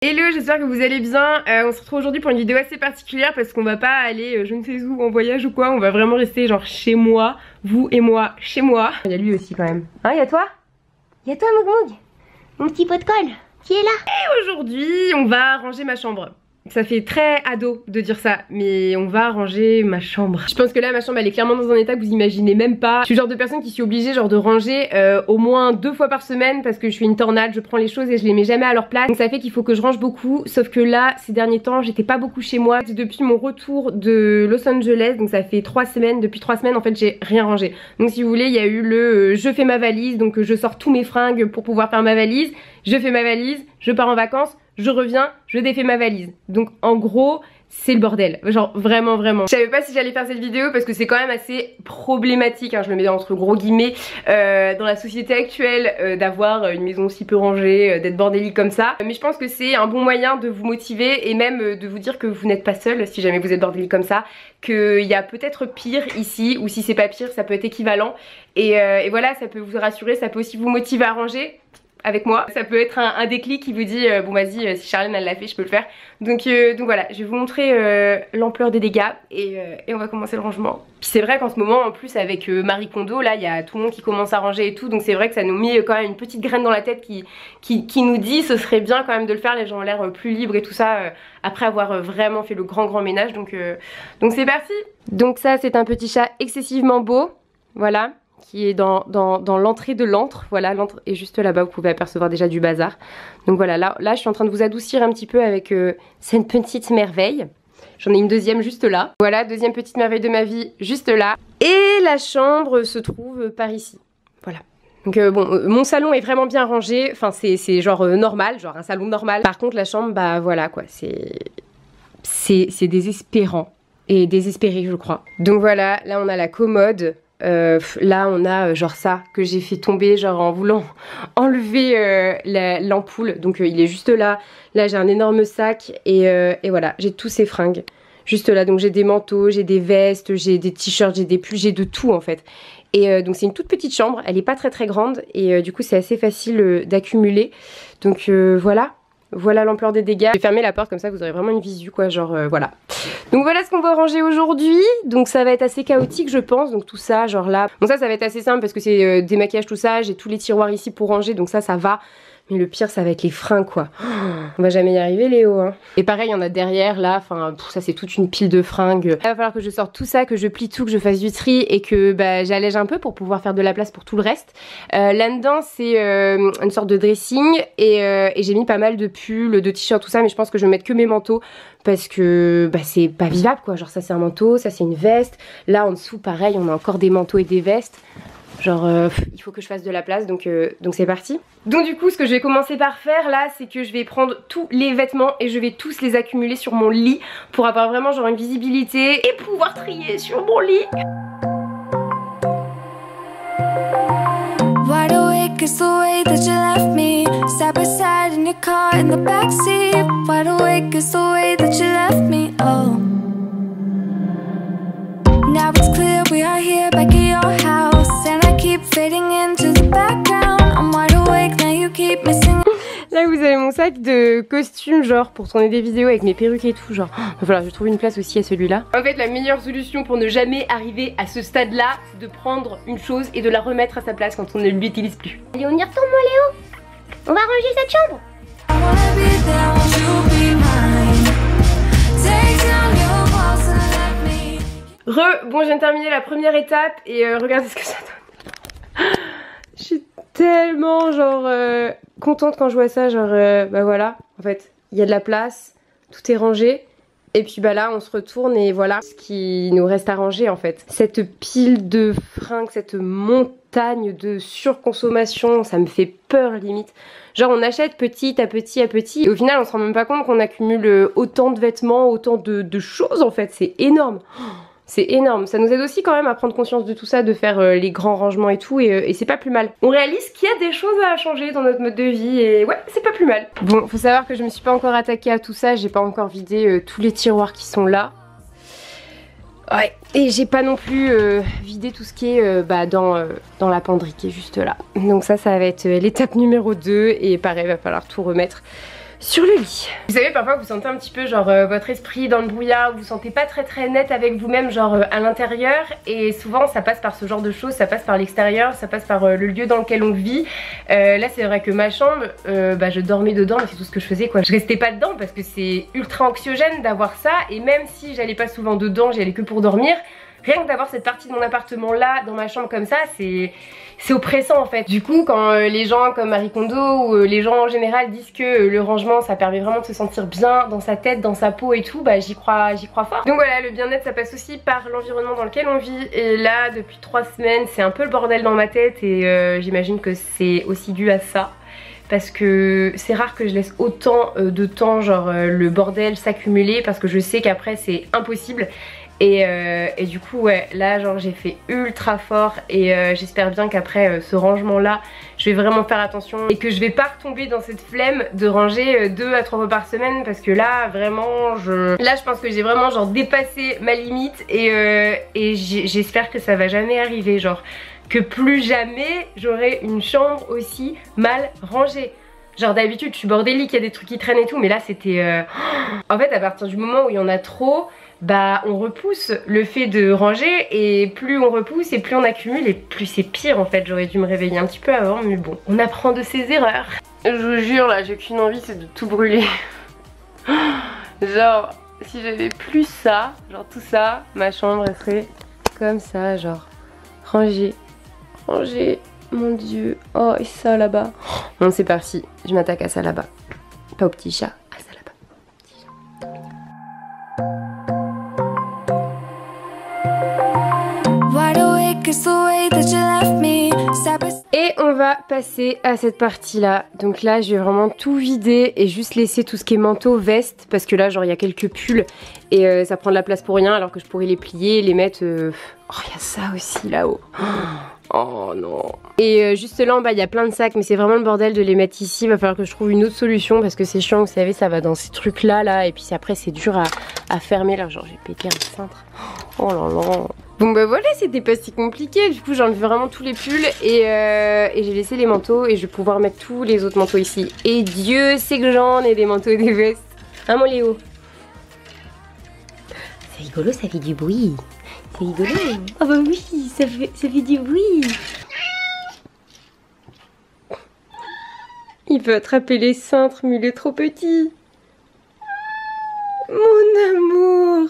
Hello, j'espère que vous allez bien. On se retrouve aujourd'hui pour une vidéo assez particulière parce qu'on va pas aller je ne sais où en voyage ou quoi. On va vraiment rester genre chez moi, vous et moi, chez moi. Il y a lui aussi quand même. Hein, il y a toi? Il y a toi Moug, mon petit pot de colle qui est là. Et aujourd'hui on va ranger ma chambre. Ça fait très ado de dire ça, mais on va ranger ma chambre. Je pense que là ma chambre elle est clairement dans un état que vous imaginez même pas. Je suis le genre de personne qui suis obligée genre de ranger au moins 2 fois par semaine parce que je suis une tornade, je prends les choses et je les mets jamais à leur place. Donc ça fait qu'il faut que je range beaucoup, sauf que là ces derniers temps j'étais pas beaucoup chez moi. Depuis mon retour de Los Angeles, donc ça fait 3 semaines, depuis 3 semaines en fait j'ai rien rangé. Donc si vous voulez il y a eu le je fais ma valise, donc je sors tous mes fringues pour pouvoir faire ma valise. Je fais ma valise, je pars en vacances, je reviens, je défais ma valise. Donc en gros c'est le bordel, genre vraiment. Je savais pas si j'allais faire cette vidéo parce que c'est quand même assez problématique, hein, je le mets entre gros guillemets, dans la société actuelle d'avoir une maison aussi peu rangée, d'être bordélique comme ça. Mais je pense que c'est un bon moyen de vous motiver et même de vous dire que vous n'êtes pas seul si jamais vous êtes bordélique comme ça, qu'il y a peut-être pire ici, ou si c'est pas pire ça peut être équivalent. Et voilà, ça peut vous rassurer, ça peut aussi vous motiver à ranger avec moi. Ça peut être un déclic qui vous dit bon vas-y, si Charlène elle l'a fait je peux le faire. Donc voilà, je vais vous montrer l'ampleur des dégâts et on va commencer le rangement. Puis c'est vrai qu'en ce moment en plus avec Marie Kondo là il y a tout le monde qui commence à ranger et tout, donc c'est vrai que ça nous met quand même une petite graine dans la tête qui nous dit ce serait bien quand même de le faire, les gens ont l'air plus libres et tout ça après avoir vraiment fait le grand ménage, donc c'est parti. Donc ça c'est un petit chat excessivement beau, voilà, qui est dans l'entrée de l'antre. Voilà, l'antre est juste là-bas, vous pouvez apercevoir déjà du bazar. Donc voilà, là je suis en train de vous adoucir un petit peu avec cette petite merveille. J'en ai une deuxième juste là. Voilà, deuxième petite merveille de ma vie juste là. Et la chambre se trouve par ici. Voilà. Donc bon, mon salon est vraiment bien rangé, enfin c'est genre normal, genre un salon normal. Par contre la chambre, bah voilà quoi, c'est désespérant. Et désespéré je crois. Donc voilà, là on a la commode. Là on a genre ça que j'ai fait tomber genre en voulant enlever l'ampoule, donc il est juste là. Là j'ai un énorme sac et voilà, j'ai tous ces fringues juste là, donc j'ai des manteaux, j'ai des vestes, j'ai des t-shirts, j'ai des pulls, j'ai de tout en fait. Et donc c'est une toute petite chambre, elle est pas très grande et du coup c'est assez facile d'accumuler. Donc voilà l'ampleur des dégâts. Je vais fermer la porte comme ça vous aurez vraiment une visu quoi, genre voilà. Donc voilà ce qu'on va ranger aujourd'hui. Donc ça va être assez chaotique je pense, donc tout ça genre là. Bon ça va être assez simple parce que c'est démaquillage tout ça, j'ai tous les tiroirs ici pour ranger donc ça va. Mais le pire ça va être les fringues quoi. On va jamais y arriver Léo hein. Et pareil il y en a derrière là, enfin ça c'est toute une pile de fringues. Il va falloir que je sorte tout ça, que je plie tout, que je fasse du tri et que bah, j'allège un peu pour pouvoir faire de la place pour tout le reste. Là-dedans c'est une sorte de dressing et j'ai mis pas mal de pulls, de t-shirts tout ça, mais je pense que je vais mettre que mes manteaux parce que bah, c'est pas vivable quoi. Genre ça c'est un manteau, ça c'est une veste. Là en dessous pareil on a encore des manteaux et des vestes. Genre il faut que je fasse de la place donc c'est parti. Donc du coup ce que je vais commencer par faire là c'est que je vais prendre tous les vêtements et je vais tous les accumuler sur mon lit pour avoir vraiment genre une visibilité et pouvoir trier sur mon lit. Wide awake is the way that you left me, side by side in your car in the backseat. Wide awake is the way that you left me, oh. Now it's clear we are here back at your house, and I keep fading into the background. I'm wide awake now you keep missing. Là vous avez mon sac de costumes genre pour tourner des vidéos avec mes perruques et tout genre. Voilà, je trouve une place aussi à celui-là. En fait la meilleure solution pour ne jamais arriver à ce stade là, c'est de prendre une chose et de la remettre à sa place quand on ne l'utilise plus. Allez on y retourne moi Léo. On va ranger cette chambre. Bon je viens de terminer la première étape et regardez ce que ça donne. Je suis tellement genre contente quand je vois ça, genre bah voilà, en fait il y a de la place, tout est rangé et puis bah là on se retourne et voilà ce qui nous reste à ranger en fait. Cette pile de fringues, cette montagne de surconsommation, ça me fait peur limite. Genre on achète petit à petit et au final on se rend même pas compte qu'on accumule autant de vêtements, autant de choses en fait, c'est énorme. C'est énorme, ça nous aide aussi quand même à prendre conscience de tout ça, de faire les grands rangements et tout et c'est pas plus mal. On réalise qu'il y a des choses à changer dans notre mode de vie et ouais c'est pas plus mal. Bon faut savoir que je me suis pas encore attaquée à tout ça, j'ai pas encore vidé tous les tiroirs qui sont là. Ouais, et j'ai pas non plus vidé tout ce qui est dans la penderie qui est juste là. Donc ça va être l'étape numéro 2 et pareil va falloir tout remettre. sur le lit. Vous savez, parfois vous sentez un petit peu genre votre esprit dans le brouillard, vous vous sentez pas très net avec vous-même, genre à l'intérieur, et souvent ça passe par ce genre de choses, ça passe par l'extérieur, ça passe par le lieu dans lequel on vit. Là c'est vrai que ma chambre, je dormais dedans, mais c'est tout ce que je faisais quoi. Je restais pas dedans parce que c'est ultra anxiogène d'avoir ça, et même si j'allais pas souvent dedans, j'y allais que pour dormir. Rien que d'avoir cette partie de mon appartement là dans ma chambre comme ça, c'est oppressant en fait. Du coup quand les gens comme Marie Kondo ou les gens en général disent que le rangement ça permet vraiment de se sentir bien dans sa tête, dans sa peau et tout, bah j'y crois fort. Donc voilà, le bien-être ça passe aussi par l'environnement dans lequel on vit, et là depuis 3 semaines c'est un peu le bordel dans ma tête, et j'imagine que c'est aussi dû à ça. Parce que c'est rare que je laisse autant de temps genre le bordel s'accumuler, parce que je sais qu'après c'est impossible. Et du coup ouais, là genre j'ai fait ultra fort, et j'espère bien qu'après ce rangement là je vais vraiment faire attention et que je vais pas retomber dans cette flemme de ranger 2 à 3 fois par semaine, parce que là vraiment je pense que j'ai vraiment genre dépassé ma limite, et j'espère que ça va jamais arriver, genre que plus jamais j'aurai une chambre aussi mal rangée. Genre d'habitude je suis bordélique, il y a des trucs qui traînent et tout, mais là c'était en fait à partir du moment où il y en a trop, bah on repousse le fait de ranger, et plus on repousse et plus on accumule et plus c'est pire en fait. J'aurais dû me réveiller un petit peu avant, mais bon, on apprend de ses erreurs. Je vous jure là, j'ai qu'une envie, c'est de tout brûler. Genre si j'avais plus ça, genre tout ça, ma chambre elle serait comme ça, genre rangée, rangée, mon dieu. Oh et ça là-bas. Bon c'est parti, je m'attaque à ça là-bas, pas au petit chat. Et on va passer à cette partie là. Donc là je vais vraiment tout vider et juste laisser tout ce qui est manteau, veste, parce que là genre il y a quelques pulls et ça prend de la place pour rien, alors que je pourrais les plier, les mettre... Oh il y a ça aussi là-haut. Oh non. Et juste là en bas il y a plein de sacs, mais c'est vraiment le bordel de les mettre ici. Il va falloir que je trouve une autre solution, parce que c'est chiant, vous savez, ça va dans ces trucs là et puis après c'est dur à fermer. Là genre j'ai pété un cintre. Oh là là. Bon bah voilà, c'était pas si compliqué. Du coup j'ai enlevé vraiment tous les pulls et j'ai laissé les manteaux, et je vais pouvoir mettre tous les autres manteaux ici. Et Dieu sait que j'en ai des manteaux et des vestes. Hein mon Léo? C'est rigolo, ça fait du bruit. C'est rigolo. Oh bah oui, ça fait du bruit. Il peut attraper les cintres, mais il est trop petit. Mon amour.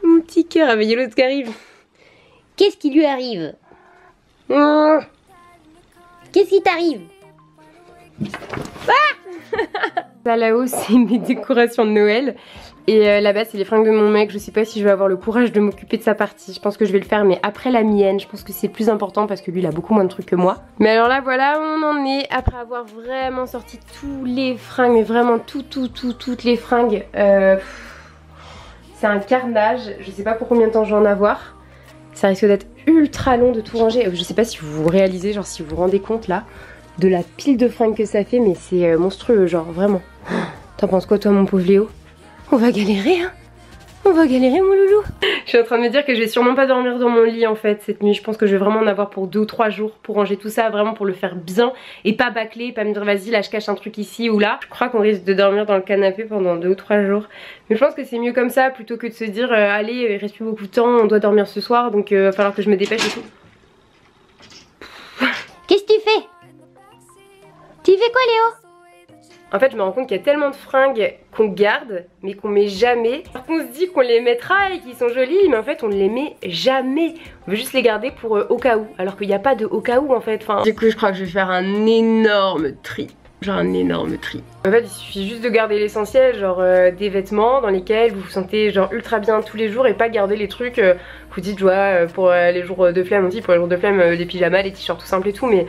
Mon petit cœur. Ah mais il y a l'autre qui arrive. Qu'est-ce qui lui arrive? Oh. Qu'est-ce qui t'arrive? Ça là-haut c'est mes décorations de Noël. Et là-bas c'est les fringues de mon mec. Je sais pas si je vais avoir le courage de m'occuper de sa partie. Je pense que je vais le faire, mais après la mienne. Je pense que c'est plus important parce que lui il a beaucoup moins de trucs que moi. Mais alors là voilà, on en est. Après avoir vraiment sorti tous les fringues, mais vraiment toutes les fringues. C'est un carnage. Je sais pas pour combien de temps je vais en avoir. Ça risque d'être ultra long de tout ranger. Je sais pas si vous réalisez, genre si vous vous rendez compte là de la pile de fringues que ça fait, mais c'est monstrueux, genre vraiment. T'en penses quoi toi mon pauvre Léo? On va galérer hein. On va galérer mon loulou. Je suis en train de me dire que je vais sûrement pas dormir dans mon lit en fait cette nuit. Je pense que je vais vraiment en avoir pour 2 ou 3 jours pour ranger tout ça, vraiment pour le faire bien et pas bâcler, pas me dire vas-y là je cache un truc ici ou là. Je crois qu'on risque de dormir dans le canapé pendant 2 ou 3 jours. Mais je pense que c'est mieux comme ça plutôt que de se dire allez il reste plus beaucoup de temps, on doit dormir ce soir, donc il va falloir que je me dépêche et tout. Qu'est-ce que tu fais? Tu fais quoi Léo? En fait je me rends compte qu'il y a tellement de fringues qu'on garde mais qu'on met jamais. On se dit qu'on les mettra et qu'ils sont jolis, mais en fait on ne les met jamais. On veut juste les garder pour au cas où, alors qu'il n'y a pas de au cas où en fait. Enfin, du coup je crois que je vais faire un énorme tri. Genre un énorme tri. En fait il suffit juste de garder l'essentiel, genre des vêtements dans lesquels vous vous sentez genre ultra bien tous les jours, et pas garder les trucs vous dites pour les jours de flemme, on dit pour les jours de flemme des pyjamas, les t-shirts tout simples et tout, mais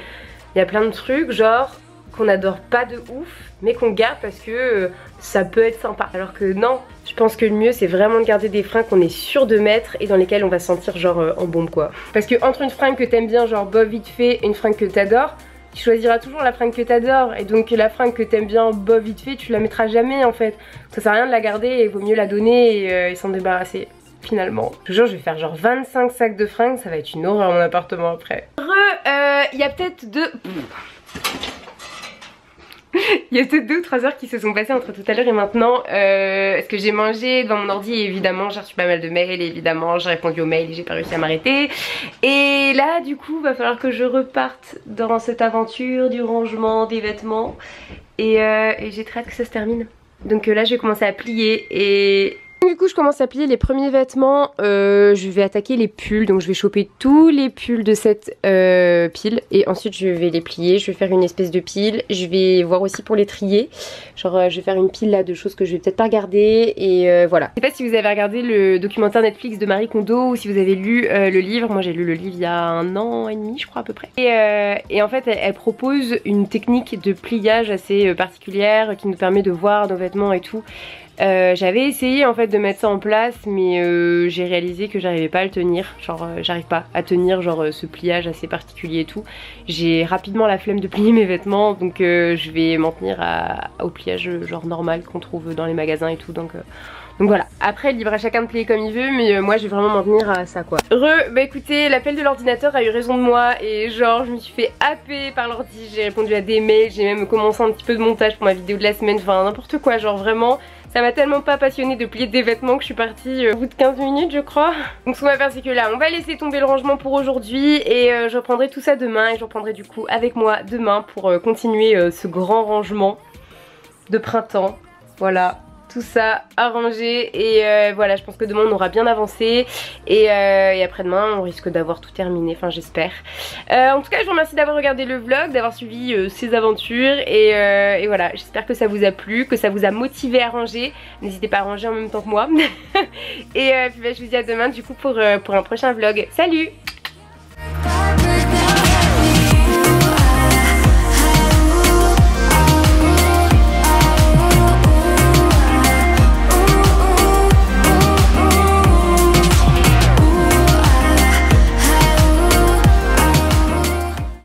il y a plein de trucs genre qu'on adore pas de ouf mais qu'on garde parce que ça peut être sympa, alors que non, je pense que le mieux c'est vraiment de garder des fringues qu'on est sûr de mettre et dans lesquelles on va se sentir genre en bombe quoi. Parce que entre une fringue que t'aimes bien genre bof vite fait et une fringue que t'adores, tu choisiras toujours la fringue que t'adores, et donc la fringue que t'aimes bien bof vite fait tu la mettras jamais en fait. Ça sert à rien de la garder et il vaut mieux la donner et s'en débarrasser. Finalement, je te jure je vais faire genre 25 sacs de fringues, ça va être une horreur mon appartement après. Il y a peut-être Il y a peut-être 2 ou 3 heures qui se sont passées entre tout à l'heure et maintenant. Ce que j'ai mangé devant mon ordi, et évidemment j'ai reçu pas mal de mails, et évidemment j'ai répondu aux mails et j'ai pas réussi à m'arrêter. Et là du coup va falloir que je reparte dans cette aventure du rangement des vêtements. Et j'ai très hâte que ça se termine. Donc là je vais commencer à plier et... Du coup je commence à plier les premiers vêtements, je vais attaquer les pulls, donc je vais choper tous les pulls de cette pile et ensuite je vais les plier, je vais faire une espèce de pile, je vais voir aussi pour les trier, genre je vais faire une pile là de choses que je vais peut-être pas regarder et voilà. Je sais pas si vous avez regardé le documentaire Netflix de Marie Kondo ou si vous avez lu le livre, moi j'ai lu le livre il y a 1 an et demi je crois à peu près. Et en fait elle propose une technique de pliage assez particulière qui nous permet de voir nos vêtements et tout. J'avais essayé en fait de mettre ça en place mais j'ai réalisé que j'arrivais pas à le tenir, genre j'arrive pas à tenir genre ce pliage assez particulier et tout. J'ai rapidement la flemme de plier mes vêtements donc je vais m'en tenir au pliage genre normal qu'on trouve dans les magasins et tout donc voilà, après libre à chacun de plier comme il veut mais moi je vais vraiment m'en tenir à ça quoi. Bah écoutez, l'appel de l'ordinateur a eu raison de moi et genre je me suis fait happer par l'ordi, j'ai répondu à des mails, j'ai même commencé un petit peu de montage pour ma vidéo de la semaine, enfin n'importe quoi, genre vraiment ça m'a tellement pas passionnée de plier des vêtements que je suis partie au bout de 15 minutes je crois. Donc ce qu'on va faire c'est que là on va laisser tomber le rangement pour aujourd'hui et je reprendrai tout ça demain et je reprendrai du coup avec moi demain pour continuer ce grand rangement de printemps, voilà. Tout ça arrangé et voilà, je pense que demain on aura bien avancé et après-demain on risque d'avoir tout terminé, enfin j'espère. En tout cas je vous remercie d'avoir regardé le vlog, d'avoir suivi ces aventures et voilà, j'espère que ça vous a plu, que ça vous a motivé à ranger. N'hésitez pas à ranger en même temps que moi et puis bah, je vous dis à demain du coup pour un prochain vlog. Salut!